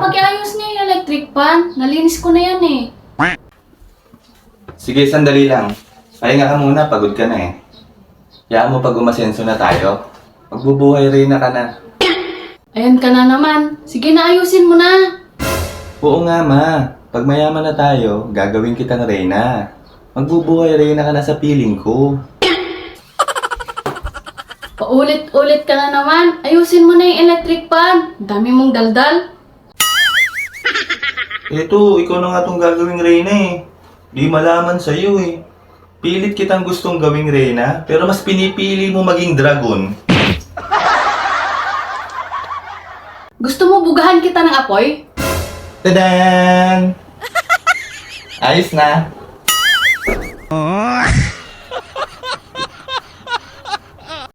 pakiayos niya yung electric fan. Nalinis ko na yan eh. Sige, sandali lang. Pahinga ka muna, pagod ka na eh. Hayaan mo pag umasenso na tayo. Magbubuhay rin na ka na. Ayan ka na naman. Sige na, ayusin mo na. Oo nga ma, pag mayaman na tayo, gagawin kitang reyna. Magbubuhay reyna ka na sa piling ko. Paulit-ulit ka na naman. Ayusin mo na yung electric fan. Dami mong daldal. Eto, ikaw na nga tong gagawing reyna eh. Di malaman sa'yo eh. Pilit kitang gustong gawing reyna, pero mas pinipili mo maging dragon. Gusto mo bugahan kita ng apoy? Tadan! Ayos na.